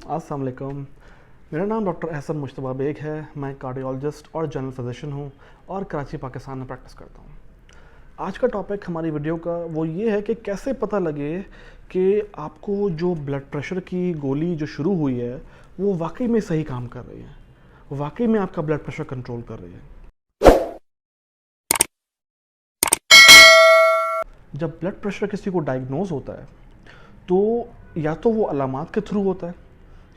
अस्सलाम वालेकुम। मेरा नाम डॉक्टर एहसन मुश्तबा बेग है। मैं कार्डियोलॉजिस्ट और जनरल फिजिशियन हूँ और कराची पाकिस्तान में प्रैक्टिस करता हूँ। आज का टॉपिक हमारी वीडियो का वो ये है कि कैसे पता लगे कि आपको जो ब्लड प्रेशर की गोली जो शुरू हुई है वो वाकई में सही काम कर रही है, वाकई में आपका ब्लड प्रेशर कंट्रोल कर रही है। जब ब्लड प्रेशर किसी को डायग्नोज होता है तो या तो वो अलामात के थ्रू होता है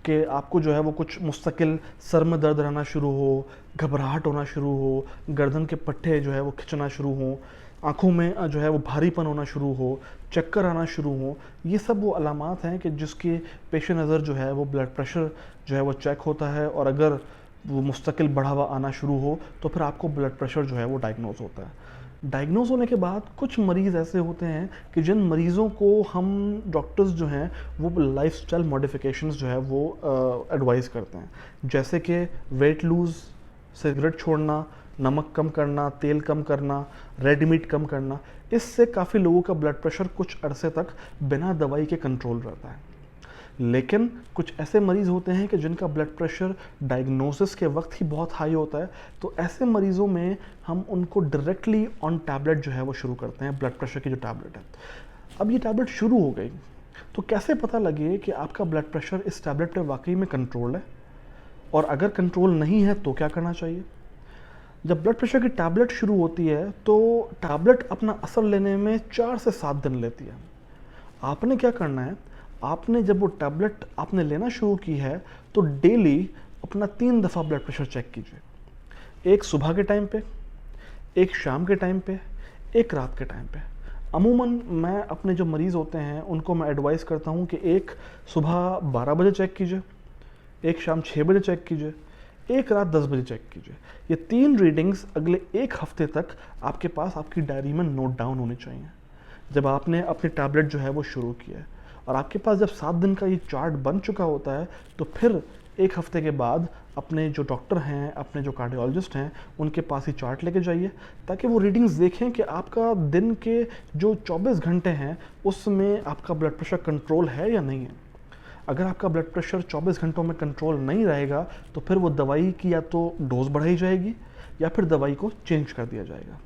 कि आपको जो है वो कुछ मुस्तकिल सर में दर्द रहना शुरू हो, घबराहट होना शुरू हो, गर्दन के पट्टे जो है वो खिंचना शुरू हो, आँखों में जो है वो भारीपन होना शुरू हो, चक्कर आना शुरू हो। ये सब वो अलामात हैं कि जिसके पेश नज़र जो है वो ब्लड प्रेशर जो है वो चेक होता है, और अगर वो मुस्तकिल बढ़ा हुआ आना शुरू हो तो फिर आपको ब्लड प्रेशर जो है वो डायग्नोज होता है। डायग्नोज होने के बाद कुछ मरीज़ ऐसे होते हैं कि जिन मरीज़ों को हम डॉक्टर्स जो हैं वो लाइफस्टाइल मॉडिफिकेशंस जो है वो एडवाइस करते हैं, जैसे कि वेट लूज़, सिगरेट छोड़ना, नमक कम करना, तेल कम करना, रेड मीट कम करना। इससे काफ़ी लोगों का ब्लड प्रेशर कुछ अरसे तक बिना दवाई के कंट्रोल रहता है। लेकिन कुछ ऐसे मरीज़ होते हैं कि जिनका ब्लड प्रेशर डायग्नोसिस के वक्त ही बहुत हाई होता है, तो ऐसे मरीज़ों में हम उनको डायरेक्टली ऑन टैबलेट जो है वो शुरू करते हैं, ब्लड प्रेशर की जो टैबलेट है। अब ये टैबलेट शुरू हो गई तो कैसे पता लगे कि आपका ब्लड प्रेशर इस टैबलेट पे वाकई में कंट्रोल है, और अगर कंट्रोल नहीं है तो क्या करना चाहिए? जब ब्लड प्रेशर की टैबलेट शुरू होती है तो टैबलेट अपना असर लेने में 4 से 7 दिन लेती है। आपने क्या करना है, आपने जब वो टैबलेट आपने लेना शुरू की है तो डेली अपना 3 दफ़ा ब्लड प्रेशर चेक कीजिए। एक सुबह के टाइम पे, एक शाम के टाइम पे, एक रात के टाइम पे। अमूमन मैं अपने जो मरीज़ होते हैं उनको मैं एडवाइस करता हूँ कि एक सुबह 12 बजे चेक कीजिए, एक शाम 6 बजे चेक कीजिए, एक रात 10 बजे चेक कीजिए। ये 3 रीडिंग्स अगले 1 हफ्ते तक आपके पास आपकी डायरी में नोट डाउन होनी चाहिए जब आपने अपनी टैबलेट जो है वो शुरू किया है। और आपके पास जब 7 दिन का ये चार्ट बन चुका होता है तो फिर 1 हफ्ते के बाद अपने जो डॉक्टर हैं, अपने जो कार्डियोलॉजिस्ट हैं, उनके पास ये चार्ट लेके जाइए ताकि वो रीडिंग्स देखें कि आपका दिन के जो 24 घंटे हैं उसमें आपका ब्लड प्रेशर कंट्रोल है या नहीं है। अगर आपका ब्लड प्रेशर 24 घंटों में कंट्रोल नहीं रहेगा तो फिर वो दवाई की या तो डोज बढ़ाई जाएगी या फिर दवाई को चेंज कर दिया जाएगा।